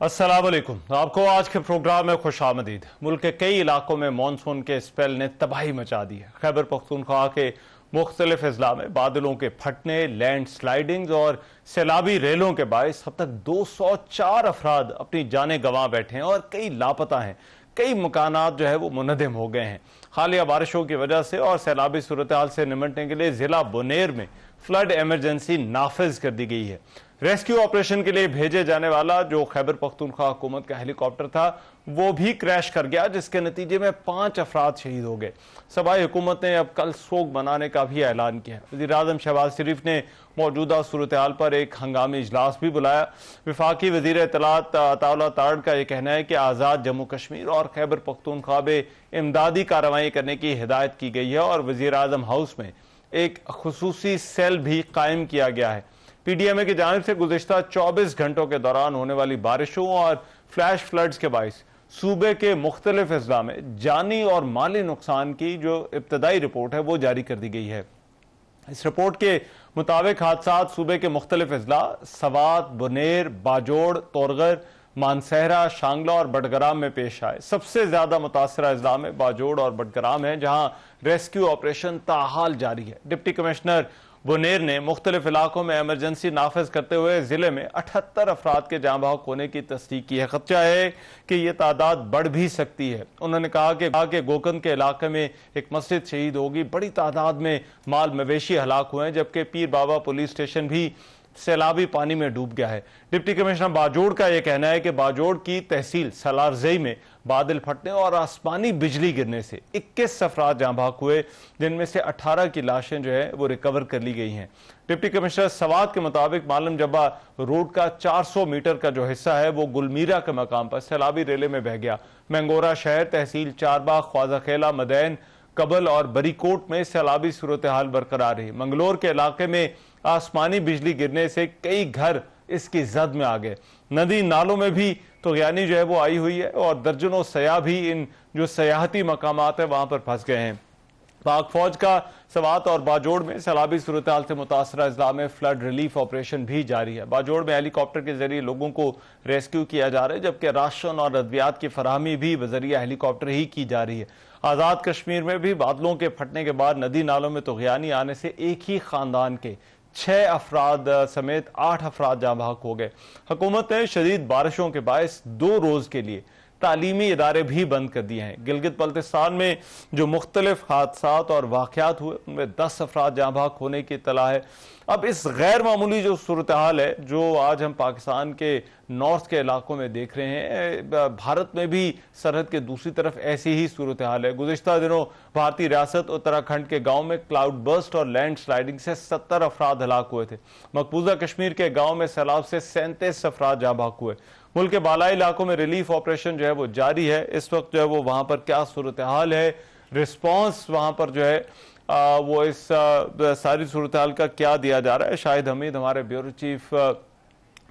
अस्सलाम वालेकुम। आपको आज के प्रोग्राम में खुश आमदीद। मुल्क के कई इलाकों में मानसून के स्पेल ने तबाही मचा दी है। खैबर पख्तूनख्वा के मुख्तलिफ अजला में बादलों के फटने, लैंड स्लाइडिंग्स और सैलाबी रेलों के बायस अब तक 204 अफराद अपनी जानें गंवा बैठे हैं और कई लापता हैं। कई मकानात जो है वो मुनहदम हो गए हैं। हालिया बारिशों की वजह से और सैलाबी सूरत हाल से निमटने के लिए जिला बुनेर में फ्लड एमरजेंसी नाफिज कर दी गई है। रेस्क्यू ऑपरेशन के लिए भेजे जाने वाला जो खैबर पख्तूनख्वा हुकूमत का हेलीकॉप्टर था वो भी क्रैश कर गया, जिसके नतीजे में 5 अफराद शहीद हो गए। सबाई हुकूमत ने अब कल सोग मनाने का भी ऐलान किया। वज़ीर-ए-आज़म शहबाज शरीफ ने मौजूदा सूरत हाल पर एक हंगामी इजलास भी बुलाया। वफाकी वज़ीर इत्तलात अताउल्लाह तारड़ का यह कहना है कि आज़ाद जम्मू कश्मीर और खैबर पख्तूनख्वा में इमदादी कार्रवाई करने की हिदायत की गई है और वज़ीर-ए-आज़म हाउस में एक खुसूसी सेल भी कायम किया गया है। पीडीएमए की जानिब से गुज़िश्ता 24 घंटों के दौरान होने वाली बारिशों और फ्लैश फ्लड्स के बायस सूबे के मुख्तलिफ अजला में जानी और माली नुकसान की जो इब्तदाई रिपोर्ट है वो जारी कर दी गई है। इस रिपोर्ट के मुताबिक हादसात सूबे के मुख्तलिफ अजला सवात, बुनेर, बाजोड़, तोरगर, मानसहरा, शांगला और बडगराम में पेश आए। सबसे ज्यादा मुतासरा अजला में बाजोड़ और बडगराम है, जहां रेस्क्यू ऑपरेशन ताहाल जारी है। डिप्टी कमिश्नर बुनेर ने मुख्तलिफ इलाकों में एमरजेंसी नाफिज करते हुए जिले में 78 अफराद के जाँ बहक होने की तस्दीक की है। खदशा है कि यह तादाद बढ़ भी सकती है। उन्होंने कहा कि गोकंद के इलाके में एक मस्जिद शहीद होगी। बड़ी तादाद में माल मवेशी हलाक हुए हैं, जबकि पीर बाबा पुलिस स्टेशन भी सैलाबी पानी में डूब गया है। डिप्टी कमिश्नर बाजोड़ का यह कहना है कि बाजोड़ की तहसील सलारजई में बादल फटने और आसमानी बिजली गिरने से 21 अफराद जाँ बहक हुए, जिनमें से 18 की लाशें जो है वो रिकवर कर ली गई हैं। डिप्टी कमिश्नर सवात के मुताबिक मालम जब्बा रोड का 400 मीटर का जो हिस्सा है वो गुलमीरा के मकाम पर सैलाबी रेले में बह गया। मैंगोरा शहर, तहसील चारबाग, ख्वाजा खेला, मदैन, कबल और बरीकोट में सैलाबी सूरत हाल बरकरार रही। मंगलोर के इलाके में आसमानी बिजली गिरने से कई घर इसकी जद में आ गए। नदी नालों में भी तुग़यानी जो है वो आई हुई है और दर्जनों सयाह भी इन जो सयाहती मकामात है वहां पर फंस गए हैं। पाक फौज का सवात और बाजोड़ में सैलाबी सूरत हाल से मुतासरा अजला में फ्लड रिलीफ ऑपरेशन भी जारी है। बाजोड़ में हेलीकॉप्टर के जरिए लोगों को रेस्क्यू किया जा रहा है, जबकि राशन और अद्वियात की फराहमी भी बजरिया हेलीकॉप्टर ही की जा रही है। आज़ाद कश्मीर में भी बादलों के फटने के बाद नदी नालों में तुग़यानी आने से एक ही खानदान के 6 अफराद समेत 8 अफराद जाँ बहक हो गए। हुकूमत ने शदीद बारिशों के बायस 2 रोज के लिए तालीमी इदारे भी बंद कर दिए हैं। गिलगित बल्तिस्तान में जो मुख्तलिफ हादसात और वाक़यात हुए उनमें 10 अफराद जाँ बहक होने की इत्तला है। अब इस गैर मामूली जो सूरत हाल है जो आज हम पाकिस्तान के नॉर्थ के इलाकों में देख रहे हैं, भारत में भी सरहद के दूसरी तरफ ऐसी ही सूरत हाल है। गुज़िश्ता दिनों भारतीय रियासत उत्तराखंड के गांव में क्लाउड बर्स्ट और लैंड स्लाइडिंग से 70 अफराद हलाक हुए थे। मकबूजा कश्मीर के गांव में सैलाब से 37 अफराद जाँ बहक हुए। मुल्क के बालाई इलाकों में रिलीफ ऑपरेशन जो है वो जारी है। इस वक्त जो है वो वहां पर क्या सूरत हाल है, रिस्पॉन्स वहां पर जो है वो इस सारी सूरत हाल का क्या दिया जा रहा है। शाहिद हमीद हमारे ब्यूरो चीफ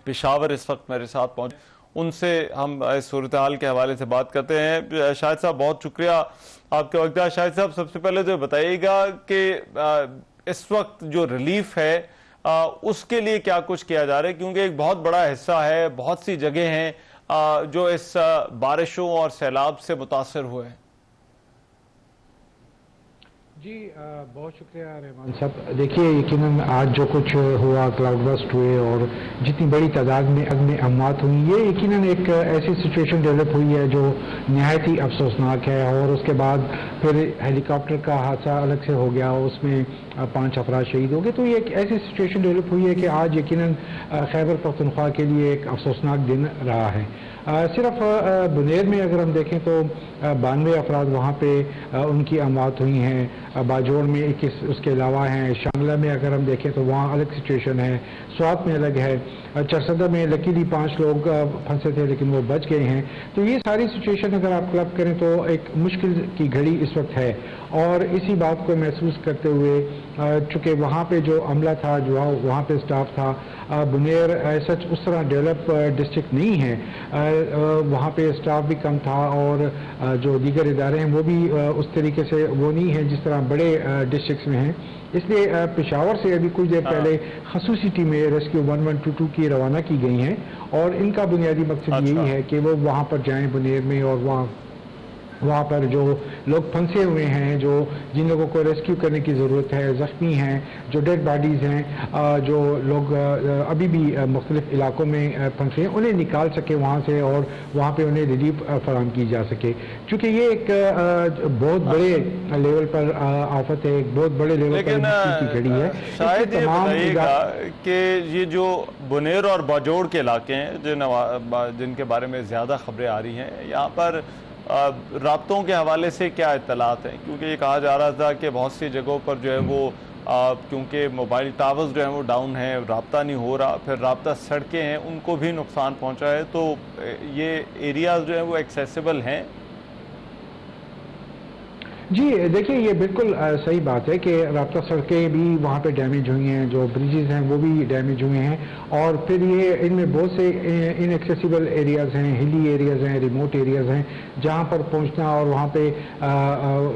पेशावर इस वक्त मेरे साथ पहुंचे, उनसे हम इस सूरत हाल के हवाले से बात करते हैं। शाहिद साहब बहुत शुक्रिया आपके वक्त। शाहिद साहब सबसे पहले तो बताइएगा कि इस वक्त जो रिलीफ है उसके लिए क्या कुछ किया जा रहा है, क्योंकि एक बहुत बड़ा हिस्सा है, बहुत सी जगह हैं जो इस बारिशों और सैलाब से मुतासर हुए हैं। जी बहुत शुक्रिया रहमान साहब। देखिए यकीनन आज जो कुछ हुआ, क्लाउड बस्ट हुए और जितनी बड़ी तादाद में अग्नि अमवात हुई, ये यकीनन एक ऐसी सिचुएशन डेवलप हुई है जो नहायत ही अफसोसनाक है। और उसके बाद फिर हेलीकॉप्टर का हादसा अलग से हो गया, उसमें 5 अफराद शहीद हो गए। तो ये एक ऐसी सिचुएशन डेवलप हुई है कि आज यकीनन खैबर पख्तूनख्वा के लिए एक अफसोसनाक दिन रहा है। सिर्फ बुनेर में अगर हम देखें तो 92 अफराद वहाँ पे उनकी अमवात हुई हैं। बाजोड़ में 21 उसके अलावा हैं। शांगला में अगर हम देखें तो वहाँ अलग सिचुएशन है। स्वात में अलग है। चरसदा में लकीली 5 लोग फंसे थे लेकिन वो बच गए हैं। तो ये सारी सिचुएशन अगर आप क्लब करें तो एक मुश्किल की घड़ी इस वक्त है। और इसी बात को महसूस करते हुए चूँकि वहाँ पे जो अमला था, जो वहाँ पे स्टाफ था, बुनेर सच उस तरह डेवलप डिस्ट्रिक्ट नहीं है, वहाँ पे स्टाफ भी कम था और जो दीगर इदारे हैं वो भी उस तरीके से वो नहीं है जिस तरह बड़े डिस्ट्रिक्ट्स में हैं। इसलिए पेशावर से अभी कुछ देर पहले खसूसी टीमें रेस्क्यू 1122 की की रवाना की गई हैं और इनका बुनियादी मकसद यही है कि वो वहाँ पर जाएं बुनेर में और वहाँ पर जो लोग फंसे हुए हैं, जिन लोगों को रेस्क्यू करने की ज़रूरत है, ज़ख्मी हैं, जो डेड बॉडीज़ हैं, जो लोग अभी भी मुख्तलिफ इलाकों में फंसे हैं, उन्हें निकाल सके वहाँ से और वहाँ पे उन्हें रिलीफ फराहम की जा सके। चूँकि ये एक बहुत बड़े लेवल पर आफत है, एक बहुत बड़े लेवल पर मुश्किल की घड़ी है। शायद ये बताइएगा कि ये जो बुनेर और बाजोड़ के इलाके हैं जिनके बारे में ज़्यादा खबरें आ रही हैं, यहाँ पर राब्तों के हवाले से क्या इत्तलात हैं? क्योंकि ये कहा जा रहा था कि बहुत सी जगहों पर जो है वो क्योंकि मोबाइल टावर्स जो हैं वो डाउन हैं, राब्ता नहीं हो रहा, फिर राब्ता सड़कें हैं उनको भी नुकसान पहुंचा है, तो ये एरियाज जो हैं वो एक्सेसिबल हैं? जी देखिए, ये बिल्कुल सही बात है कि राब्ता सड़कें भी वहाँ पे डैमेज हुई हैं, जो ब्रिजेज़ हैं वो भी डैमेज हुए हैं और फिर ये इनमें बहुत से इनएक्सेसिबल एरियाज़ हैं, हिली एरियाज़ हैं, रिमोट एरियाज़ हैं, जहाँ पर पहुँचना और वहाँ पे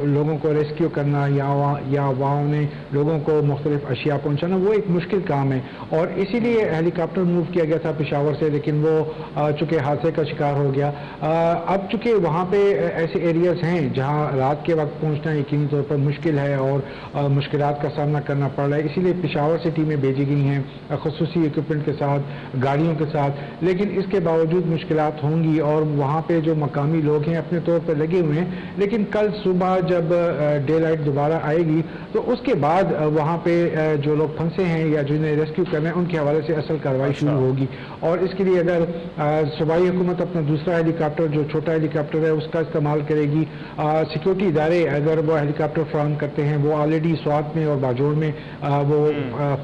लोगों को रेस्क्यू करना या वहाँ उन्हें लोगों को मुख्तलिफ अशिया पहुँचाना वो एक मुश्किल काम है और इसीलिए हेलीकॉप्टर मूव किया गया था पेशावर से, लेकिन वो चूँकि हादसे का शिकार हो गया। अब चूँकि वहाँ पे ऐसे एरियाज़ हैं जहाँ रात के वक्त पहुंचना यकीनी तौर पर मुश्किल है और मुश्किलात का सामना करना पड़ रहा है, इसीलिए पेशावर से टीमें भेजी गई हैं ख़ुसूसी इक्विपमेंट के साथ, गाड़ियों के साथ, लेकिन इसके बावजूद मुश्किलात होंगी और वहाँ पे जो मकामी लोग हैं अपने तौर पर लगे हुए हैं, लेकिन कल सुबह जब डे लाइट दोबारा आएगी तो उसके बाद वहाँ पे जो लोग फंसे हैं या जिन्हें रेस्क्यू करना है उनके हवाले से असल कार्रवाई शुरू होगी और इसके लिए अगर सूबाई हुकूमत अपना दूसरा हेलीकॉप्टर जो छोटा हेलीकॉप्टर है उसका इस्तेमाल करेगी, सिक्योरिटी इदारे अगर वो हेलीकॉप्टर फराहम करते हैं, वो ऑलरेडी स्वात में और बाजोड़ में वो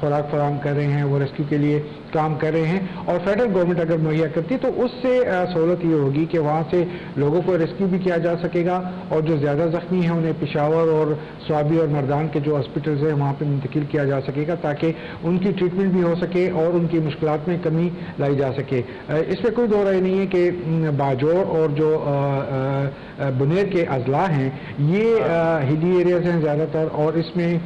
खुराक फराहम कर रहे हैं, वो रेस्क्यू के लिए काम कर रहे हैं और फेडरल गवर्नमेंट अगर मुहैया करती है तो उससे सहूलत ये होगी कि वहाँ से लोगों को रेस्क्यू भी किया जा सकेगा और जो ज़्यादा ज़ख्मी हैं उन्हें पेशावर और स्वाबी और मर्दान के जो हॉस्पिटल्स हैं वहाँ पे मुंतकिल किया जा सकेगा ताकि उनकी ट्रीटमेंट भी हो सके और उनकी मुश्किलात में कमी लाई जा सके। इसमें कोई दो राय नहीं है कि बाजोड़ और जो बुनेर के अजला हैं ये हिली एरियाज हैं ज़्यादातर और इसमें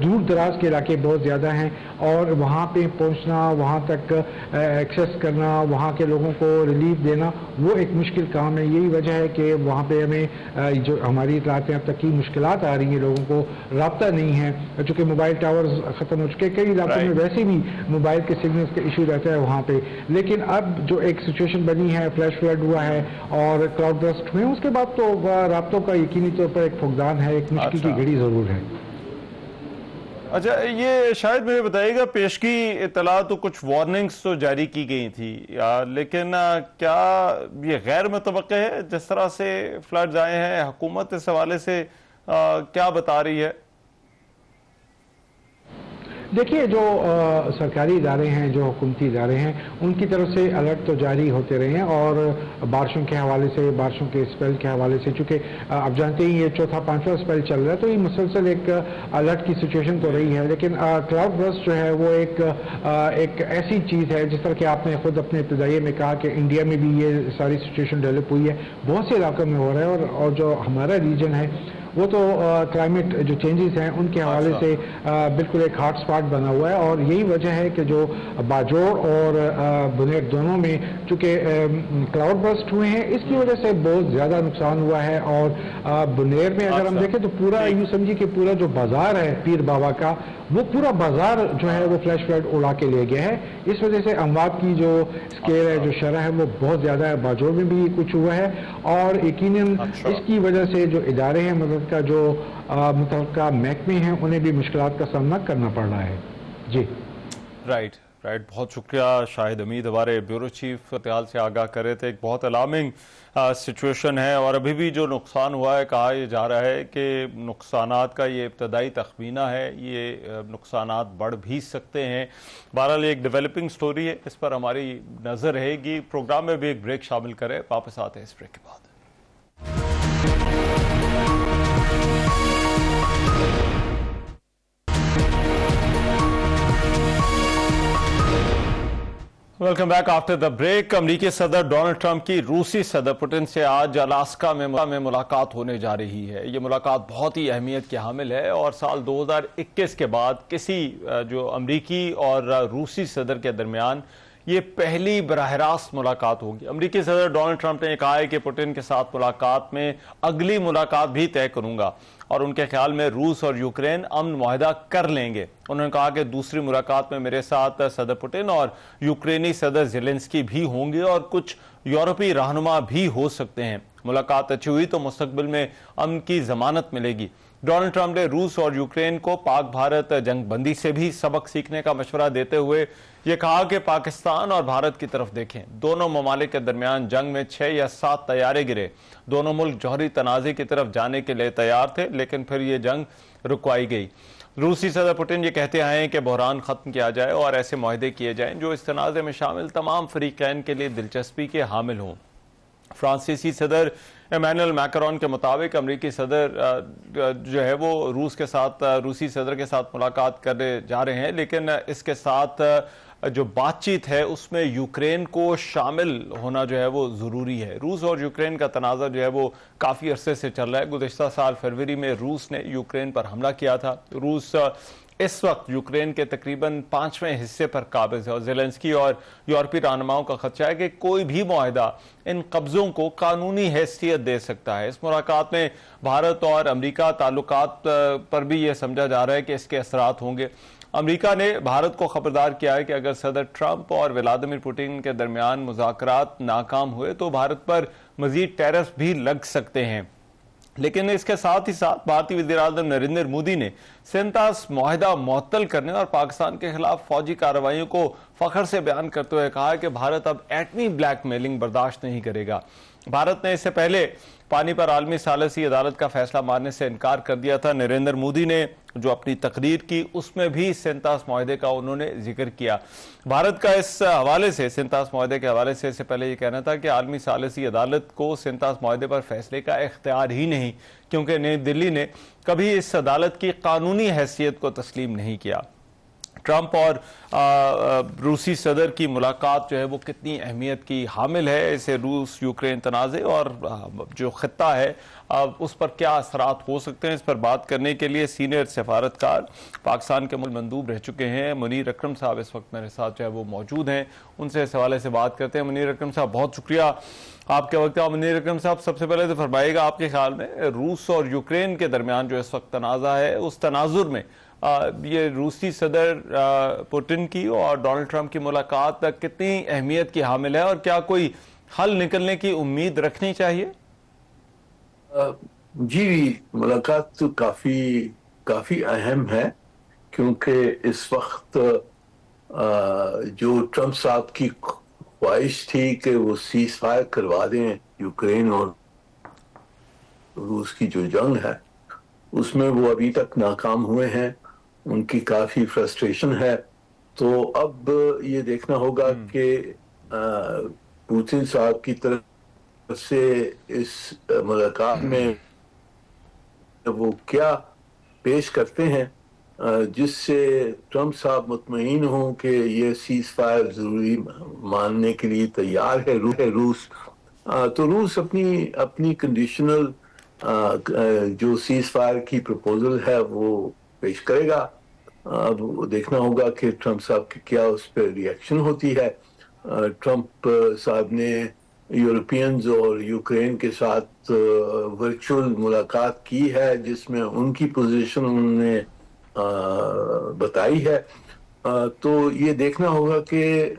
दूर दराज के इलाके बहुत ज़्यादा हैं और वहाँ पे पहुँचना, वहाँ तक एक्सेस करना, वहाँ के लोगों को रिलीफ देना वो एक मुश्किल काम है। यही वजह है कि वहाँ पे हमें जो हमारी इतलातें अब तक की मुश्किलात आ रही हैं, लोगों को राब्ता नहीं है, चूँकि मोबाइल टावर्स ख़त्म हो चुके, कई इलाकों में वैसे भी मोबाइल के सिग्नल्स का इशू रहता है वहाँ पे, लेकिन अब जो एक सिचुएशन बनी है, फ्लैश फ्लड हुआ है और क्लाउड बर्स्ट हुए, उसके बाद तो राब्तों का यकीनी तौर पर एक फुकदान है, एक मुश्किल की घड़ी ज़रूर है। अच्छा, ये शायद मुझे बताइएगा, पेशगी इत्तला तो कुछ वार्निंग्स तो जारी की गई थी लेकिन क्या ये गैर मुतवक्के है जिस तरह से फ्लड्स आए हैं? हुकूमत इस हवाले से क्या बता रही है? देखिए, जो सरकारी इदारे हैं, जो हुकूमती इदारे हैं, उनकी तरफ से अलर्ट तो जारी होते रहे हैं और बारिशों के हवाले से, बारिशों के स्पेल के हवाले से, चूँकि आप जानते ही ये चौथा पांचवा स्पेल चल रहा है तो ये मुसलसल एक अलर्ट की सिचुएशन तो रही है, लेकिन क्लाउड बर्स्ट जो है वो एक ऐसी चीज़ है जिस तरह कि आपने खुद अपने इब्तिदाई में कहा कि इंडिया में भी ये सारी सिचुएशन डेवलप हुई है, बहुत से इलाकों में हो रहा है और जो हमारा रीजन है वो तो क्लाइमेट जो चेंजेस हैं उनके हवाले से बिल्कुल एक हॉट स्पॉट बना हुआ है और यही वजह है कि जो बाजोड़ और बुनेर दोनों में चूँकि क्लाउड बर्स्ट हुए हैं इसकी वजह से बहुत ज़्यादा नुकसान हुआ है और बुनेर में अगर हम देखें तो पूरा यूँ समझिए कि पूरा जो बाज़ार है पीर बाबा का वो पूरा बाज़ार जो है वो फ्लैश फ्लड उड़ा के ले गया है। इस वजह से अमवात की जो स्केल है, जो शरह है वो बहुत ज़्यादा है। बाजोड़ में भी कुछ हुआ है और यकीनन इसकी वजह से जो इदारे हैं मदद का जो मुतल्लिका महकमे हैं उन्हें भी मुश्किलात का सामना करना पड़ रहा है। जी राइट, बहुत शुक्रिया शाहिद हमीद, हमारे ब्यूरो चीफ इत्तेहाल से आगाह कर रहे थे। एक बहुत अलार्मिंग सिचुएशन है और अभी भी जो नुकसान हुआ है, कहा यह जा रहा है कि नुकसानात का ये इब्तदाई तखमीना है, ये नुकसानात बढ़ भी सकते हैं। बहरहाल एक डेवलपिंग स्टोरी है, इस पर हमारी नज़र रहेगी। प्रोग्राम में भी एक ब्रेक शामिल करें, वापस आते हैं इस ब्रेक के बाद। Welcome back after the break. अमरीकी सदर डोनाल्ड ट्रंप की रूसी सदर पुतिन से आज अलास्का में मुलाकात होने जा रही है। ये मुलाकात बहुत ही अहमियत की हामिल है और साल 2021 के बाद किसी जो अमरीकी और रूसी सदर के दरमियान یہ پہلی براہ راست ملاقات ہوگی۔ امریکی صدر ڈونلڈ ٹرمپ نے کہا ہے کہ پوٹن کے ساتھ ملاقات میں اگلی ملاقات بھی طے کروں گا اور ان کے خیال میں روس اور یوکرین امن معاہدہ کر لیں گے۔ انہوں نے کہا کہ دوسری ملاقات میں میرے ساتھ صدر پوٹن اور یوکرینی صدر زیلنسکی بھی ہوں گے اور کچھ یورپی رہنما بھی ہو سکتے ہیں۔ ملاقات اچھی ہوئی تو مستقبل میں امن کی ضمانت ملے گی۔ ڈونلڈ ٹرمپ نے روس اور یوکرین کو پاک بھارت جنگ بندی سے بھی سبق سیکھنے کا مشورہ دیتے ہوئے یہ کہا کہ پاکستان اور بھارت کی طرف دیکھیں، دونوں ممالک کے درمیان جنگ میں 6 یا 7 طیارے گرے، دونوں ملک جوہری تنازع کی طرف جانے کے لیے تیار تھے، لیکن پھر یہ جنگ رکوائی گئی۔ روسی صدر پوٹن یہ کہتے ہیں کہ بحران ختم کیا جائے اور ایسے معاہدے کیے جائیں جو اس تنازع میں شامل تمام فریقین کے لیے دلچسپی کے حامل ہوں۔ فرانسیسی صدر ایمینوئل میکرون کے مطابق امریکی صدر جو ہے وہ روسی صدر کے ساتھ ملاقات کرنے جا رہے ہیں، لیکن اس کے ساتھ جو بات چیت ہے اس میں یوکرین کو شامل ہونا جو ہے وہ ضروری ہے۔ روس اور یوکرین کا تنازع جو ہے وہ کافی عرصے سے چل رہا ہے۔ گزشتہ سال فروری میں روس نے یوکرین پر حملہ کیا تھا۔ روس اس وقت یوکرین کے تقریباً 5ویں حصے پر قابض ہے اور زیلنسکی اور یورپی رہنماؤں کا خدشہ ہے کہ کوئی بھی معاہدہ ان قبضوں کو قانونی حیثیت دے سکتا ہے۔ اس ملاقات میں بھارت اور امریکہ تعلقات پر بھی یہ سمجھا جا رہا ہے کہ اس کے اثرات ہوں گے۔ امریکہ نے بھارت کو خبردار کیا ہے کہ اگر صدر ٹرمپ اور ولادیمیر پوٹن کے درمیان مذاکرات ناکام ہوئے تو بھارت پر مزید ٹیرف بھی لگ سکتے ہیں۔ لیکن اس کے ساتھ ہی ساتھ بھارتی وزیر اعظم نریندر مودی نے سینتاس معاہدہ معطل کرنے اور پاکستان کے خلاف فوجی کارروائیوں کو فخر سے بیان کرتے ہوئے کہا کہ بھارت اب ایٹمی بلیک میلنگ برداشت نہیں کرے گا۔ بھارت نے اس سے پہلے پانی پر عالمی ثالثی عدالت کا فیصلہ ماننے سے انکار کر دیا تھا۔ نریندر مودی نے جو اپنی تقریر کی اس میں بھی سینتاس معاہدے کا انہوں نے ذکر کیا۔ بھارت کا اس حوالے سے سینتاس معاہدے کے حوالے سے اس سے پہلے یہ کہنا تھا کہ عالمی ثالثی عدالت کو سینتاس معاہدے پر فیصلے کا اختیار ہی نہیں، کیونکہ نئی دلی نے کبھی اس عدالت کی قانونی حیثیت کو تسلیم نہیں کیا۔ ٹرمپ اور روسی صدر کی ملاقات جو ہے وہ کتنی اہمیت کی حامل ہے، اسے روس یوکرین تنازع اور جو خطہ ہے اس پر کیا اثرات ہو سکتے ہیں، اس پر بات کرنے کے لیے سینئر سفارتکار پاکستان کے مندوب رہ چکے ہیں منیر اکرم صاحب اس وقت میرے ساتھ جو ہے وہ موجود ہیں۔ ان سے اس حوالے سے بات کرتے ہیں۔ منیر اکرم صاحب بہت شکریہ آپ کے وقت۔ منیر اکرم صاحب سب سے پہلے تو فرمائیے گا آپ کے خیال میں روس اور یوکرین کے درمیان جو اس وقت تنازع ہے اس تناظر میں یہ روسی صدر پوٹن کی اور ڈونلڈ ٹرمپ کی ملاقات کتنی اہمیت کی حامل ہے اور کیا کوئی حل نکلنے کی امید رکھنی چاہیے؟ جی، ملاقات تو کافی اہم ہے، کیونکہ اس وقت جو ٹرمپ صاحب کی خواہش تھی کہ وہ سیز فائر کروا دیں یوکرین اور روس کی جو جنگ ہے اس میں وہ ابھی تک ناکام ہوئے ہیں، ان کی کافی فرسٹریشن ہے۔ تو اب یہ دیکھنا ہوگا کہ پوتن صاحب کی طرف سے اس ملاقات میں وہ کیا پیش کرتے ہیں جس سے ٹرمپ صاحب مطمئن ہوں کہ یہ سیز فائر ضروری ماننے کے لیے تیار ہے روس۔ تو روس اپنی کنڈیشنل جو سیز فائر کی پروپوزل ہے وہ پیش کرے گا۔ اب دیکھنا ہوگا کہ ٹرمپ صاحب کی کیا اس پہ ری ایکشن ہوتی ہے۔ ٹرمپ صاحب نے یورپینز اور یوکرین کے ساتھ ورچوئل ملاقات کی ہے جس میں ان کی پوزیشن انہوں نے بتائی ہے۔ تو یہ دیکھنا ہوگا کہ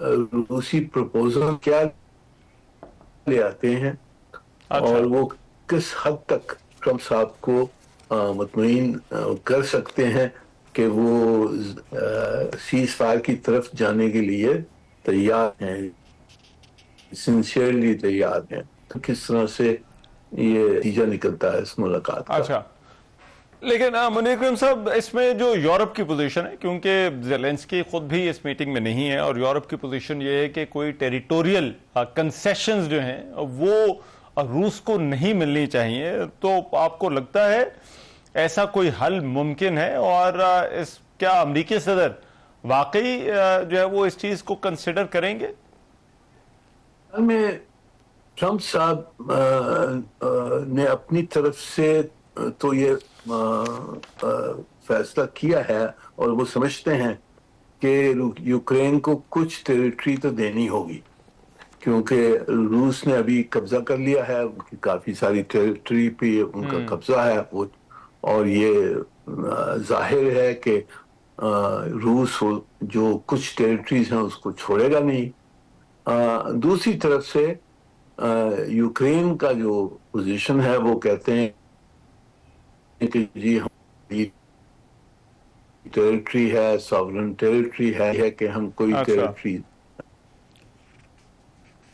روسی پروپوزل کیا لے آتے ہیں اور وہ کس حد تک ٹرمپ صاحب کو مطمئن کر سکتے ہیں کہ وہ سیز فائر کی طرف جانے کے لیے تیار ہیں، سنسیئرلی تیار ہیں۔ تو کس طرح سے یہ نتیجہ نکلتا ہے اس ملاقات کا۔ اچھا، لیکن منیر اکرم صاحب اس میں جو یورپ کی پوزیشن ہے، کیونکہ زیلنسکی خود بھی اس میٹنگ میں نہیں ہے اور یورپ کی پوزیشن یہ ہے کہ کوئی ٹیریٹوریل کنسیشنز جو ہیں وہ روس کو نہیں ملنی چاہیے، تو آپ کو لگتا ہے ایسا کوئی حل ممکن ہے اور کیا امریکی صدر واقعی جو ہے وہ اس چیز کو کنسیڈر کریں گے؟ میں ٹرمپ صاحب نے اپنی طرف سے تو یہ فیصلہ کیا ہے اور وہ سمجھتے ہیں کہ यूक्रेन को कुछ टेरिटरी तो देनी होगी, क्योंकि रूस ने अभी कब्जा कर लिया है, उनकी काफी सारी टेरिटरी पे उनका कब्जा है वो, और ये जाहिर है कि रूस जो कुछ टेरिटरीज हैं उसको छोड़ेगा नहीं। दूसरी तरफ से यूक्रेन का जो पोजीशन है वो कहते हैं कि जी हमारी टेरिटरी है, सॉवरेन टेरिटरी है कि हम कोई टेरिटरी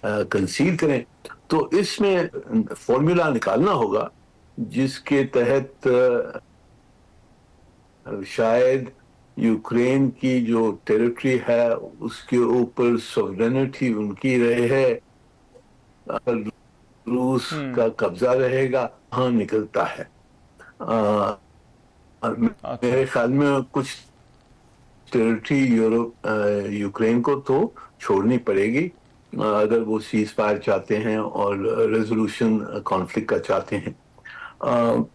कंसीड करें। तो इसमें फॉर्मूला निकालना होगा जिसके तहत शायद यूक्रेन की जो टेरिटरी है उसके ऊपर सॉवरेनिटी उनकी रहे है, रूस का कब्जा रहेगा, हाँ निकलता है। मेरे ख्याल में कुछ टेरिटरी यूक्रेन को तो छोड़नी पड़ेगी अगर वो सीज फायर चाहते हैं और रेजोल्यूशन कॉन्फ्लिक्ट का चाहते हैं।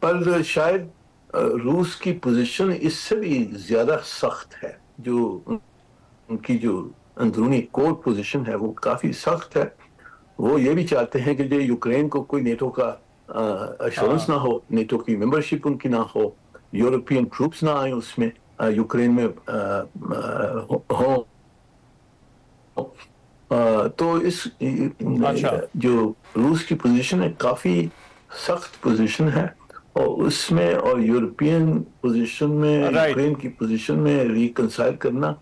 पर शायद रूस की पोजीशन इससे भी ज्यादा सख्त है, जो उनकी जो अंदरूनी कोर पोजीशन है वो काफी सख्त है। वो ये भी चाहते हैं कि जो यूक्रेन को कोई नेटो का अश्योरेंस ना हो, नेटो की मेंबरशिप उनकी ना हो, यूरोपियन ट्रूप्स ना आए उसमें यूक्रेन में हो। तो इस जो रूस की पोजीशन है काफी सख्त पोजीशन है, और उसमें और यूरोपियन पोजीशन में यूक्रेन की पोजीशन में रिकंसाइल करना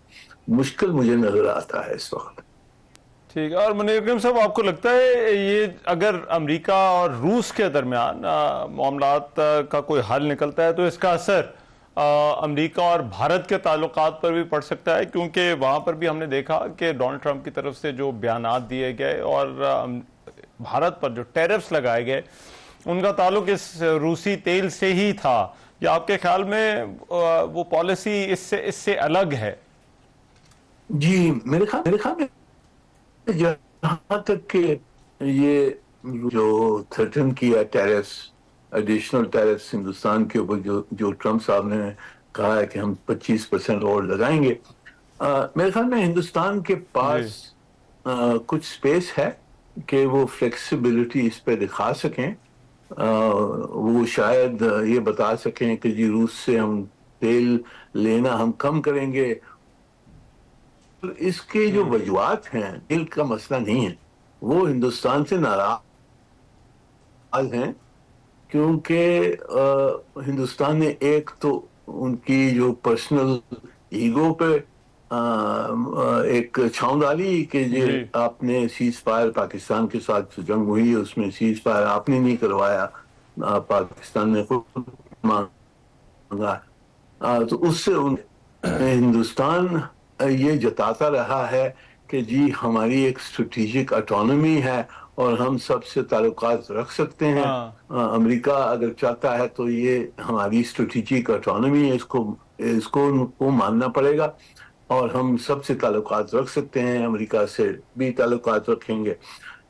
मुश्किल मुझे नजर आता है इस वक्त। ठीक है। और मुनीर इकरम साहब, आपको लगता है ये अगर अमेरिका और रूस के दरमियान मामलात का कोई हल निकलता है तो इसका असर अमेरिका और भारत के ताल्लुकात पर भी पड़ सकता है? क्योंकि वहां पर भी हमने देखा कि डोनाल्ड ट्रंप की तरफ से जो बयानात दिए गए और भारत पर जो टैरिफ्स लगाए गए उनका ताल्लुक इस रूसी तेल से ही था, या आपके ख्याल में वो पॉलिसी इससे अलग है? जी, मेरे ख्याल में जहां तक कि ये जो थ्रेटन किया टैरिफ्स, एडिशनल टैरिफ्स हिंदुस्तान के ऊपर जो ट्रंप साहब ने कहा है कि हम 25% और लगाएंगे, मेरे ख्याल में हिंदुस्तान के पास कुछ स्पेस है कि वो फ्लेक्सिबिलिटी इस पे दिखा सकें। वो शायद ये बता सकें कि जी रूस से हम तेल लेना हम कम करेंगे। इसके जो वजूहात हैं, तेल का मसला नहीं है, वो हिंदुस्तान से नाराज हैं, क्योंकि हिंदुस्तान ने एक तो उनकी जो पर्सनल ईगो पे एक छाँव डाली कि जी आपने सीज फायर, पाकिस्तान के साथ जंग हुई उसमें सीज फायर आपने नहीं करवाया, पाकिस्तान ने खुद मांगा। तो उससे हिंदुस्तान ये जताता रहा है कि जी हमारी एक स्ट्रेटेजिक ऑटोनॉमी है और हम सबसे ताल्लुकात रख सकते हैं। अमेरिका अगर चाहता है तो ये हमारी स्ट्रेटेजिक ऑटोनॉमी है, इसको मानना पड़ेगा और हम सबसे ताल्लुकात रख सकते हैं, अमेरिका से भी ताल्लुकात रखेंगे।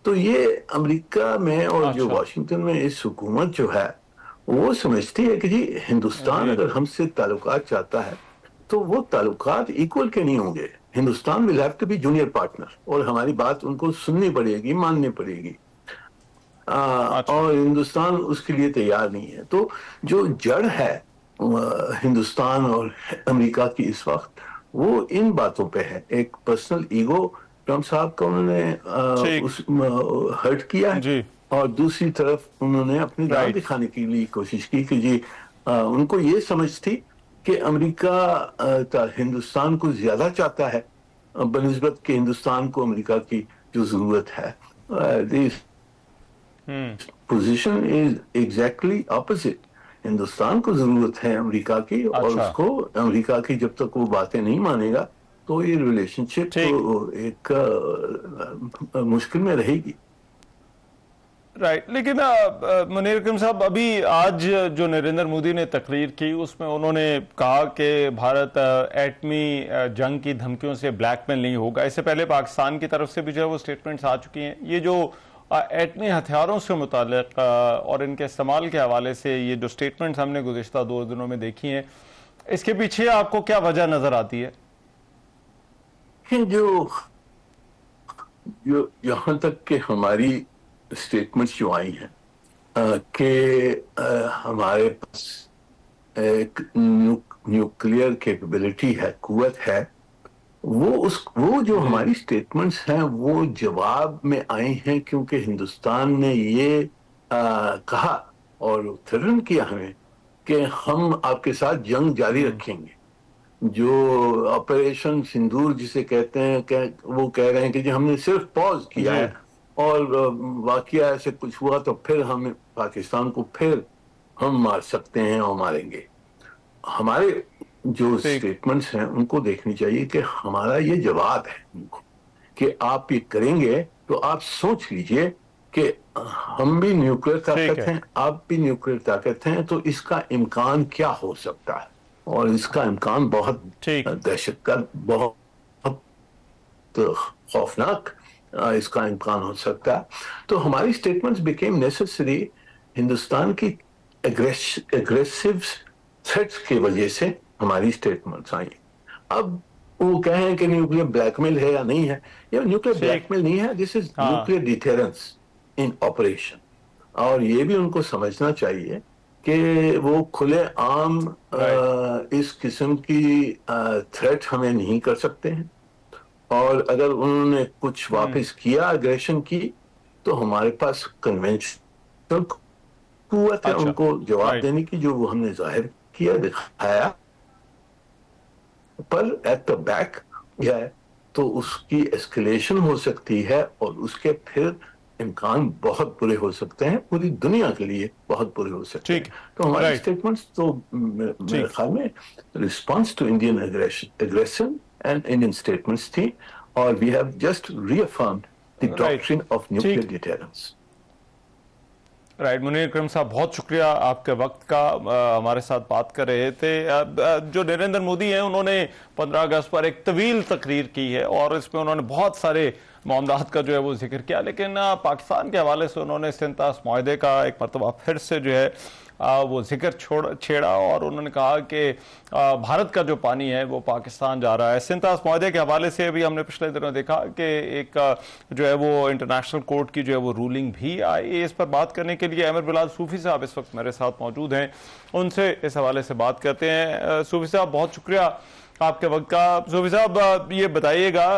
तो ये अमेरिका में और जो वाशिंगटन में इस हुकूमत जो है वो समझती है कि जी हिंदुस्तान अगर हमसे ताल्लुकात चाहता है तो वो ताल्लुकात इक्वल के नहीं होंगे। Hindustan will have to be junior partner और हमारी बात उनको सुननी पड़ेगी, माननी पड़ेगी। और हिंदुस्तान उसके लिए तैयार नहीं है। तो जो जड़ है हिंदुस्तान और अमेरिका की इस वक्त वो इन बातों पे है। एक पर्सनल ईगो ट्रंप साहब का उन्होंने उस हर्ट किया है, और दूसरी तरफ उन्होंने अपनी राय दिखाने के लिए कोशिश की कि जी उनको ये समझ थी कि अमेरिका हिंदुस्तान को ज्यादा चाहता है बनिस्बत के हिंदुस्तान को अमेरिका की जो जरूरत है। This position is exactly opposite. Hindustan को जरूरत है अमेरिका की, और उसको अमेरिका की जब तक वो बातें नहीं मानेगा तो ये रिलेशनशिप तो एक मुश्किल में रहेगी। राइट। लेकिन मुनीर इकरम साहब, अभी आज जो नरेंद्र मोदी ने तकरीर की उसमें उन्होंने कहा कि भारत एटमी जंग की धमकियों से ब्लैकमेल नहीं होगा। इससे पहले पाकिस्तान की तरफ से भी जो है वो स्टेटमेंट्स आ चुकी हैं। ये जो एटमी हथियारों से मुताल्लिक और इनके इस्तेमाल के हवाले से ये जो स्टेटमेंट्स हमने गुज़िश्ता 2 दिनों में देखी हैं, इसके पीछे आपको क्या वजह नजर आती है? देखें जो यहाँ तक कि हमारी स्टेटमेंट्स जो आई हैं कि हमारे पास एक न्यूक्लियर कैपेबिलिटी है, कुव्वत है, वो जो हमारी स्टेटमेंट्स हैं वो जवाब में आए हैं क्योंकि हिंदुस्तान ने ये कहा और थ्रेटन किया हमें कि हम आपके साथ जंग जारी रखेंगे। जो ऑपरेशन सिंदूर जिसे कहते हैं, वो कह रहे हैं कि जी हमने सिर्फ पॉज किया है और वाकया ऐसे कुछ हुआ तो फिर हम पाकिस्तान को फिर हम मार सकते हैं और मारेंगे। हमारे जो स्टेटमेंट्स हैं उनको देखनी चाहिए कि हमारा ये जवाब है उनको कि आप ये करेंगे तो आप सोच लीजिए कि हम भी न्यूक्लियर ताकत हैं, आप भी न्यूक्लियर ताकत हैं, तो इसका इम्कान क्या हो सकता है। और इसका इम्कान बहुत दहशतगर्द, बहुत खौफनाक इसका इम्कान हो सकता है। तो हमारी स्टेटमेंट्स बिकेम नेसेसरी हिंदुस्तान की एग्रेसिव थ्रेट्स की वजह से हमारी स्टेटमेंट्स आई। अब वो कहें कि न्यूक्लियर ब्लैकमेल है या नहीं है, ये न्यूक्लियर ब्लैकमेल नहीं है, this is nuclear deterrence in operation. और ये भी उनको समझना चाहिए कि वो खुले आम इस किस्म की थ्रेट हमें नहीं कर सकते हैं, और अगर उन्होंने कुछ वापस किया एग्रेशन की तो हमारे पास कन्वेंशनल कुव्वत है उनको जवाब देने की, जो वो हमने जाहिर किया, दिखाया, पर एट द बैक है तो उसकी एस्केलेशन हो सकती है और उसके फिर इम्कान बहुत बुरे हो सकते हैं, पूरी दुनिया के लिए बहुत बुरे हो सकते हैं। तो हमारे स्टेटमेंट्स तो मेरे ख्याल में response to Indian aggression and Indian statements थी, और we have just reaffirmed the doctrine of nuclear deterrence. Right, Munir Akram साहब, बहुत शुक्रिया आपके वक्त का। हमारे साथ बात कर रहे थे। जो नरेंद्र मोदी हैं उन्होंने 15 अगस्त पर एक तवील तकरीर की है और इसमें उन्होंने बहुत सारे मामलात का जो है वो जिक्र किया, लेकिन पाकिस्तान के हवाले से उन्होंने सिंतास मुआहदे का एक मरतबा फिर से जो है वो जिक्र छेड़ा और उन्होंने कहा कि भारत का जो पानी है वो पाकिस्तान जा रहा है। सिंतास मुआहदे के हवाले से भी हमने पिछले दिनों देखा कि एक जो है वो इंटरनेशनल कोर्ट की जो है वो रूलिंग भी आई। इस पर बात करने के लिए अमर बिलाल सूफी साहब इस वक्त मेरे साथ मौजूद हैं, उनसे इस हवाले से बात करते हैं। सूफी साहब, बहुत शुक्रिया आपके वक्त का। सूफी साहब, ये बताइएगा,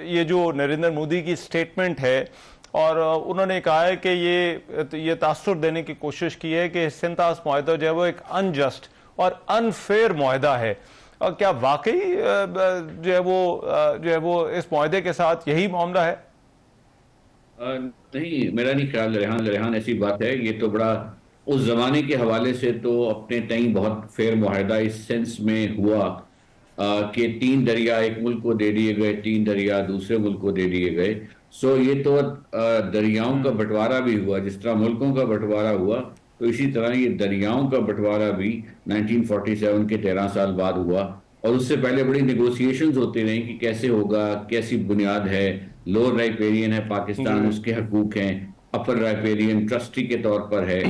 ये जो नरेंद्र मोदी की स्टेटमेंट है और उन्होंने कहा है कि ये तासुर देने की कोशिश की है कि सिंतास मुआहदा जो है वो एक अनजस्ट और अनफेयर मुआहदा है, और क्या वाकई जो है वो इस मुआहदे के साथ यही मामला है? नहीं, मेरा नहीं ख्याल रेहान ऐसी बात है। ये तो बड़ा उस जमाने के हवाले से तो अपने तई बहुत फेयर मुआहदा इस सेंस में हुआ कि 3 दरिया एक मुल्क को दे दिए गए, 3 दरिया दूसरे मुल्क को दे दिए गए। सो ये तो दरियाओं का बंटवारा भी हुआ, जिस तरह मुल्कों का बंटवारा हुआ तो इसी तरह ये दरियाओं का बंटवारा भी 1947 के 13 साल बाद हुआ। और उससे पहले बड़ी नेगोशिएशंस होती रही कि कैसे होगा, कैसी बुनियाद है। लोअर राइपेरियन है पाकिस्तान, उसके हकूक हैं, अपर राइपेरियन ट्रस्टी के तौर पर है।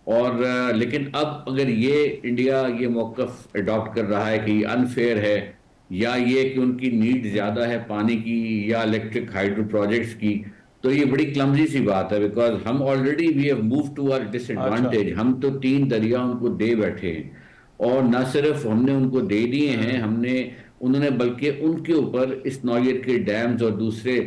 और लेकिन अब अगर ये इंडिया ये मौक़िफ़ अडॉप्ट कर रहा है कि अनफेयर है, या ये कि उनकी नीड ज़्यादा है पानी की या इलेक्ट्रिक हाइड्रो प्रोजेक्ट्स की, तो ये बड़ी क्लमजी सी बात है। बिकॉज हम already we have move to our disadvantage. हम तो 3 दरिया उनको दे बैठे हैं, और न सिर्फ हमने उनको दे दिए हैं, उन्होंने बल्कि उनके ऊपर इस नौयत के डैम्स और दूसरे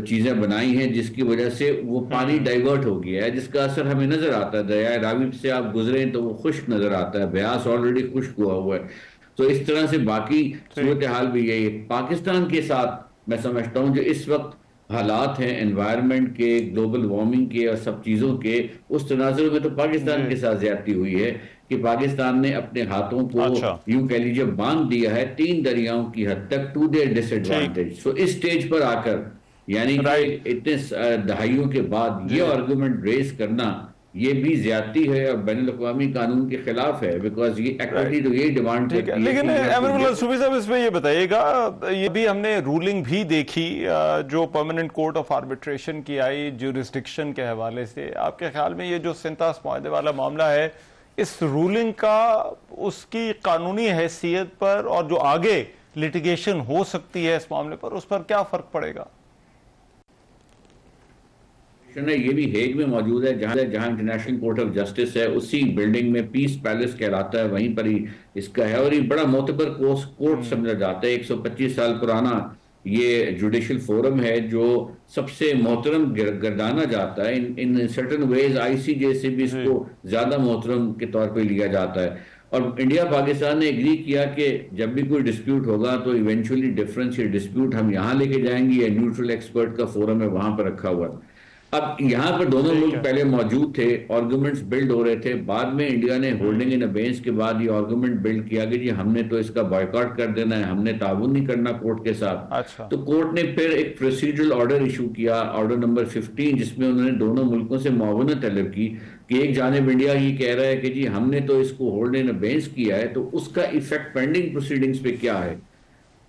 चीज़ें बनाई हैं जिसकी वजह से वो पानी डाइवर्ट हो गया है, जिसका असर हमें नज़र आता है। दरिया रावी से आप गुजरें तो वो खुश्क नज़र आता है, ब्यास ऑलरेडी खुश्क हुआ है। तो इस तरह से बाकी सूरत हाल भी यही है। पाकिस्तान के साथ मैं समझता हूँ जो इस वक्त हालात हैं एनवायरनमेंट के, ग्लोबल वार्मिंग के और सब चीज़ों के, उस तनाजुर में तो पाकिस्तान के साथ ज्यादती हुई है कि पाकिस्तान ने अपने हाथों को यूं कह लीजिए बांध दिया है 3 दरियाओं की हद तक टू देयर डिसएडवांटेज। सो इस स्टेज पर आकर, यानी कि इतने दहाइयों के बाद ये आर्गुमेंट रेज करना, ये भी ज्यादती है और बैनुल-अक़वामी कानून के खिलाफ है। बिकॉज ये एक्टिविटी तो यही डिमांड करती है। लेकिन अमर सूफी साहब, इसमें ये बताइएगा, ये भी हमने रूलिंग भी देखी जो परमानेंट कोर्ट ऑफ आर्बिट्रेशन की आई ज्यूरिसडिक्शन के हवाले से। आपके ख्याल में ये जो सिंतास मुआहदे वाला मामला है, इस रूलिंग का उसकी कानूनी हैसियत पर और जो आगे लिटिगेशन हो सकती है इस मामले पर, उस पर क्या फर्क पड़ेगा? ये भी हेग में मौजूद है, जहां इंटरनेशनल कोर्ट ऑफ जस्टिस है, उसी बिल्डिंग में पीस पैलेस कहलाता है, वहीं पर ही इसका है। और ये बड़ा मोतबर कोर्ट समझा जाता है। 125 साल पुराना ये जुडिशल फोरम है जो सबसे मोहतरम गर्दाना जाता है। इन सर्टन वेज ICJ से भी इसको ज्यादा मोहतरम के तौर पे लिया जाता है। और इंडिया पाकिस्तान ने एग्री किया कि जब भी कोई डिस्प्यूट होगा तो इवेंचुअली डिफरेंस या डिस्प्यूट हम यहाँ लेके जाएंगे, या न्यूट्रल एक्सपर्ट का फोरम है वहां पर रखा हुआ। अब यहाँ पर दोनों मुल्क पहले मौजूद थे, आर्गुमेंट्स बिल्ड हो रहे थे। बाद में इंडिया ने होल्डिंग इन अबेंस के बाद ये आर्गुमेंट बिल्ड किया कि जी हमने तो इसका बॉयकॉट कर देना है, हमने ताउन नहीं करना कोर्ट के साथ। अच्छा। तो कोर्ट ने फिर एक प्रोसीजरल ऑर्डर इशू किया, ऑर्डर नंबर 15, जिसमें उन्होंने दोनों मुल्कों से मुआवनत तलब की कि एक जानिब इंडिया ये कह रहा है कि जी हमने तो इसको होल्ड इन अबेंस किया है, तो उसका इफेक्ट पेंडिंग प्रोसीडिंग्स पे क्या है।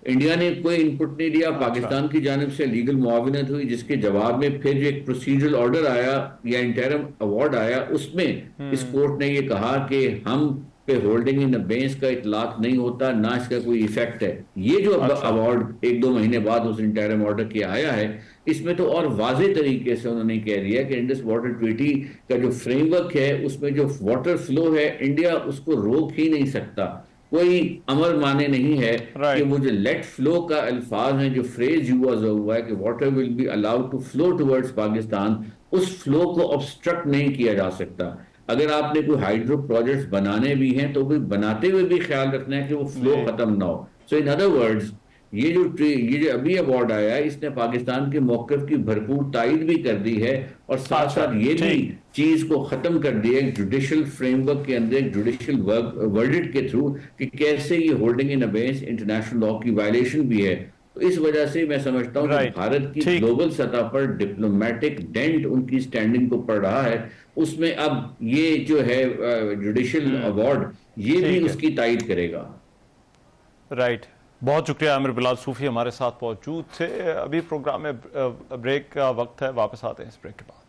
इंडिया ने कोई इनपुट नहीं दिया। पाकिस्तान की जानिब से लीगल मुआवनत हुई, जिसके जवाब में फिर जो एक प्रोसीजरल ऑर्डर आया या इंटरम अवार्ड आया, उसमें इस कोर्ट ने ये कहा कि हम पे होल्डिंग इन अबेंस का इतलाक नहीं होता, ना इसका कोई इफेक्ट है। ये जो अवार्ड 1-2 महीने बाद उस इंटरम ऑर्डर के आया है, इसमें तो और वाज़ेह तरीके से उन्होंने कह दिया कि इंडस वाटर ट्रीटी का जो फ्रेमवर्क है, उसमें जो वाटर फ्लो है, इंडिया उसको रोक ही नहीं सकता। कोई अमल माने नहीं है कि वो जो लेट फ्लो का अल्फाज है, जो फ्रेज हुआ है कि water will be allowed to flow towards Pakistan, उस फ्लो को ऑब्स्ट्रक्ट नहीं किया जा सकता। अगर आपने कोई हाइड्रो प्रोजेक्ट्स बनाने भी हैं तो भी बनाते हुए भी ख्याल रखना है कि वो फ्लो खत्म ना हो। सो इन अदर वर्ड्स, ये जो अभी अवार्ड आया है, इसने पाकिस्तान के मौक़िफ़ की भरपूर तायद भी कर दी है, और साथ साथ ये भी चीज को खत्म कर दिया जुडिशल फ्रेमवर्क के अंदर, एक जुडिशल वर्डिक्ट के थ्रू, कि कैसे ये होल्डिंग इन अबेंस इंटरनेशनल लॉ की वायलेशन भी है। तो इस वजह से मैं समझता हूँ कि भारत की ग्लोबल सतह पर डिप्लोमेटिक डेंट उनकी स्टैंडिंग को पड़ रहा है, उसमें अब ये जो है जुडिशल अवार्ड, ये भी उसकी तायद करेगा। राइट, बहुत शुक्रिया आमिर बिलाल सूफी हमारे साथ मौजूद थे। अभी प्रोग्राम में ब्रेक का वक्त है, वापस आते हैं इस ब्रेक के बाद।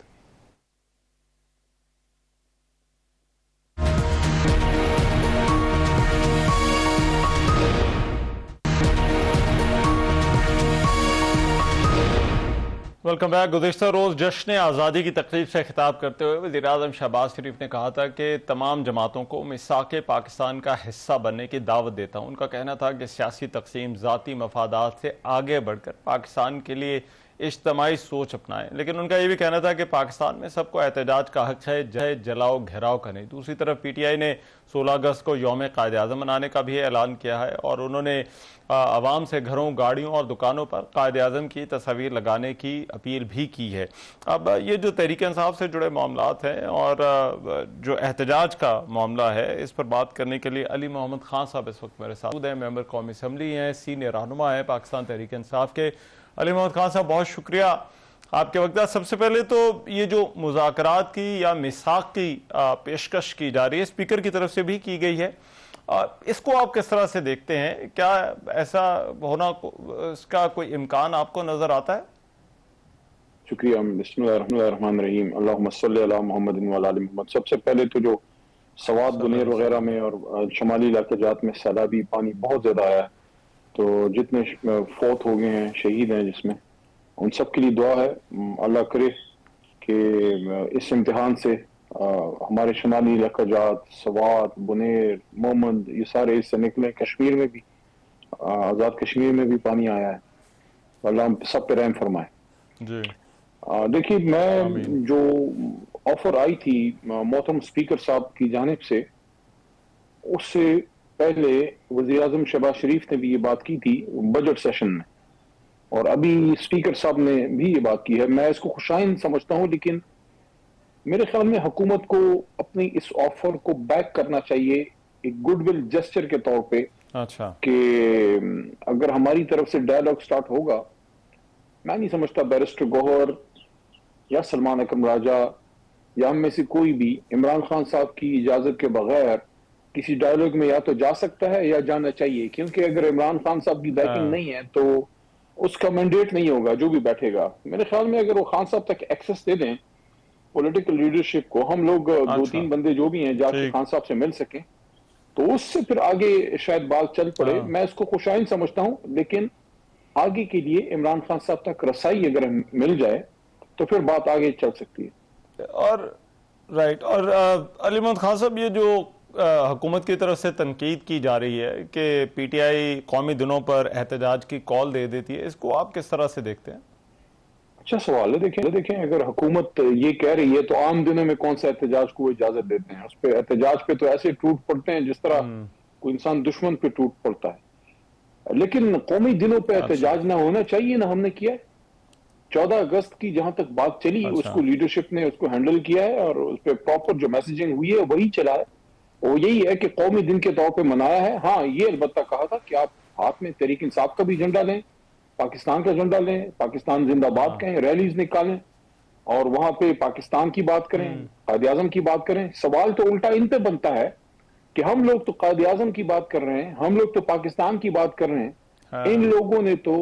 Welcome back. गुज़िश्ता रोज़ जश्न आज़ादी की तकरीब से खिताब करते हुए वज़ीर-ए-आज़म शहबाज शरीफ ने कहा था कि तमाम जमातों को मिसाक़े पाकिस्तान का हिस्सा बनने की दावत देता हूँ। उनका कहना था कि सियासी तक़सीम ज़ाती मफादात से आगे बढ़कर पाकिस्तान के लिए इज्तिमाई सोच अपनाएं, लेकिन उनका ये भी कहना था कि पाकिस्तान में सबको एहतजाज का हक है, जलाओ घेराव का नहीं। दूसरी तरफ PTI ने 16 अगस्त को यौम क़ायद-ए-आज़म मनाने का भी ऐलान किया है, और उन्होंने आवाम से घरों, गाड़ियों और दुकानों पर क़ायद-ए-आज़म की तस्वीर लगाने की अपील भी की है। अब ये जो तहरीक इंसाफ से जुड़े मामलात हैं और जो एहतजाज का मामला है, इस पर बात करने के लिए अली मोहम्मद खान साहब इस वक्त मेरे साथ हैं। मेंबर कौमी असम्बली हैं, सीनियर रहनुमा हैं पाकिस्तान तहरीक इंसाफ के। अली मोहम्मद खान साहब, बहुत शुक्रिया आपके वक्त। सबसे पहले तो ये जो मुज़ाकरात की या मिसाक की पेशकश की जा रही है, स्पीकर की तरफ से भी की गई है, इसको आप किस तरह से देखते हैं? क्या ऐसा होना, इसका कोई इम्कान आपको नजर आता है? शुक्रिया। बिस्मिल्लाहिर्रहमानिर्रहीम, अल्लाहुम्मा सल्ली अला मुहम्मदिन व अला आलि मुहम्मद। सबसे पहले तो जो सवात, बुनेर वगैरह में और शमाली इलाके जात में सैलाबी पानी बहुत ज़्यादा आया है, तो जितने फौत हो गए हैं, शहीद हैं जिसमें, उन सब के लिए दुआ है। अल्लाह करे कि इस इम्तिहान से हमारे शमाली इलाका जात, सवात, बुनेर, मोमंद, ये सारे इससे निकले। कश्मीर में भी, आज़ाद कश्मीर में भी पानी आया है, अल्लाह सब पे रहम फरमाए। देखिए, मैं जो ऑफर आई थी मोहतरम स्पीकर साहब की जानिब से, उससे पहले वज़ीर-ए-आज़म शहबाज शरीफ ने भी ये बात की थी बजट सेशन में, और अभी स्पीकर साहब ने भी ये बात की है। मैं इसको खुशाइन समझता हूँ, लेकिन मेरे ख्याल में हुकूमत को अपनी इस ऑफर को बैक करना चाहिए एक गुडविल जेस्चर के तौर पे। अच्छा, कि अगर हमारी तरफ से डायलॉग स्टार्ट होगा, मैं नहीं समझता बैरिस्टर गौहर या सलमान अकरम राजा या हम में से कोई भी इमरान खान साहब की इजाजत के बगैर किसी डायलॉग में या तो जा सकता है या जाना चाहिए, क्योंकि अगर इमरान खान साहब की बैकिंग नहीं है तो उसका मैंडेट नहीं होगा जो भी बैठेगा। मेरे ख्याल में अगर वो खान साहब तक एक्सेस दे दें पॉलिटिकल लीडरशिप को, हम लोग 2-3 बंदे जो भी हैं जाके खान साहब से मिल सकें, تو اس سے پھر آگے شاید بات چل پڑے. میں اس کو خوشائن سمجھتا ہوں, لیکن آگے کے لیے عمران خان صاحب تک رسائی اگر مل جائے تو پھر بات آگے چل سکتی ہے. اور رائٹ, اور علی محمد خان صاحب, یہ جو حکومت کی طرف سے تنقید کی جا رہی ہے کہ پی ٹی آئی قومی دنوں پر احتجاج کی کال دے دیتی ہے, اس کو آپ کس طرح سے دیکھتے ہیں؟ اچھا سوال ہے. دیکھیں اگر حکومت یہ کہہ رہی ہے تو عام دنوں میں کون سا احتجاج کو اجازت دیتے ہیں؟ اس پہ احتجاج پہ تو ایسے ٹوٹ پڑتے ہیں جس طرح کوئی انسان دشمن پہ ٹوٹ پڑتا ہے. لیکن قومی دنوں پہ احتجاج نہ ہونا چاہیے, نہ ہم نے کیا ہے. 14 اگست کی جہاں تک بات چلی اس کو لیڈرشپ نے اس کو ہینڈل کیا ہے, اور اس پہ پراپر جو میسیجنگ ہوئی ہے وہی چلا ہے. وہ یہی ہے کہ قومی دن کے طور پہ منایا ہے. ہاں یہ البتہ کہا تھا کہ آپ ہاتھ میں تحریک انصاف کا بھی جھنڈا لیں, پاکستان کا جھنڈا لیں, پاکستان زندہ باد کہیں, ریلیز نکالیں اور وہاں پہ پاکستان کی بات کریں, قائد اعظم کی بات کریں. سوال تو الٹا ان پہ بنتا ہے کہ ہم لوگ تو قائد اعظم کی بات کر رہے ہیں, ہم لوگ تو پاکستان کی بات کر رہے ہیں. ان لوگوں نے تو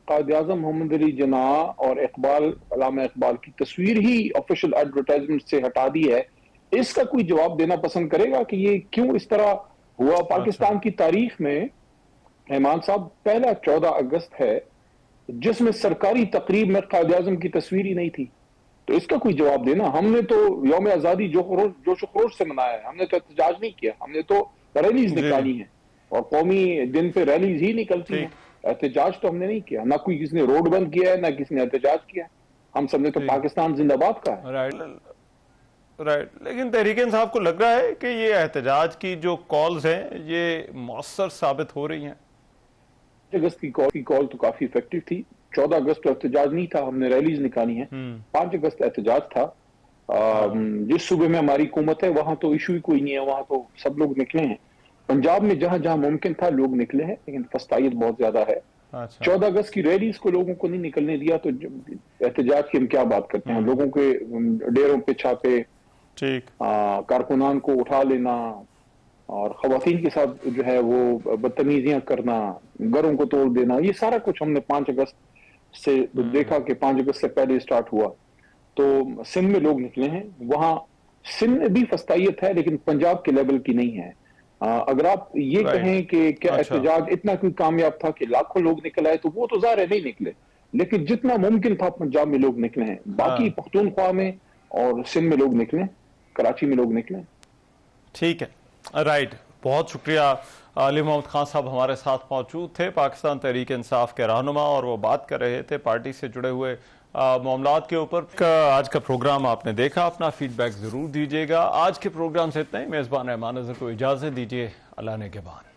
قائد اعظم محمد علی جناح اور علامہ اقبال کی تصویر ہی آفیشل ایڈورٹائزمنٹ سے ہٹا دی ہے. اس کا کوئی جواب دینا پسند کرے گا کہ یہ کیوں اس طرح ہوا؟ پاکستان کی تاریخ میں ایمان صاحب پہلا 14 اگست ہے جس میں سرکاری تقریب میں قائد اعظم کی تصویر ہی نہیں تھی. تو اس کا کوئی جواب دینا. ہم نے تو یوم آزادی جوش و خروش سے منایا ہے, ہم نے تو احتجاج نہیں کیا, ہم نے تو ریلیز نکالی ہیں, اور قومی دن پہ ریلیز ہی نکلتی ہیں. احتجاج تو ہم نے نہیں کیا, نہ کوئی کسی نے روڈ بند کیا ہے, نہ کسی نے احتجاج کیا. ہم سب نے تو پاکستان زندہ باد کا ہے. رائٹ, لیکن تحریک انصاف کو لگ رہا ہے کہ یہ احتجاج کی جو کالز ہیں یہ مؤثر ثابت ہو رہی ہیں. 5 اگست کی کال تو کافی افیکٹو تھی. 14 اگست تو احتجاج نہیں تھا, ہم نے ریلیز نکالی ہیں. 5 اگست احتجاج تھا. جس صوبے میں ہماری حکومت ہے وہاں تو ایشو ہی کوئی نہیں ہے, وہاں تو سب لوگ نکلے ہیں. پنجاب میں جہاں جہاں ممکن تھا لوگ نکلے ہیں, لیکن فسطائیت بہت زیادہ ہے. 14 اگست کی ریلیز کو لوگوں کو نہیں نکلنے دیا, تو احتجاج کی ہم کیا بات کرتے ہیں؟ لوگوں کے ڈیروں پہ چھاپے, کارکنان کو اٹھا لینا, اور خواتین کے ساتھ جو ہے وہ بدتمیزیاں کرنا, گھروں کو توڑ دینا, یہ سارا کچھ ہم نے 5 اگست سے دیکھا کہ 5 اگست سے پہلے سٹارٹ ہوا. تو سندھ میں لوگ نکلے ہیں, وہاں سندھ میں بھی فسطائیت ہے لیکن پنجاب کے لیول کی نہیں ہے. اگر آپ یہ کہیں کہ کیا احتجاج اتنا کوئی کامیاب تھا کہ لاکھوں لوگ نکل آئے, تو وہ تو ظاہر ہے نہیں نکلے, لیکن جتنا ممکن تھا پنجاب میں لوگ نکلے ہیں. باقی پختونخوا میں اور سندھ میں لوگ نکلے, کراچی میں لوگ نکلے. ٹھیک ہے, رائٹ, بہت شکریہ. علی محمد خان صاحب ہمارے ساتھ موجود تھے, پاکستان تحریک انصاف کے رہنما, اور وہ بات کر رہے تھے پارٹی سے جڑے ہوئے معاملات کے اوپر. آج کا پروگرام آپ نے دیکھا, اپنا فیڈ بیک ضرور دیجیے گا. آج کے پروگرام سے اتنا ہی. میزبان رحمان اظہر کو اجازت دیجیے. اللہ نگہبان.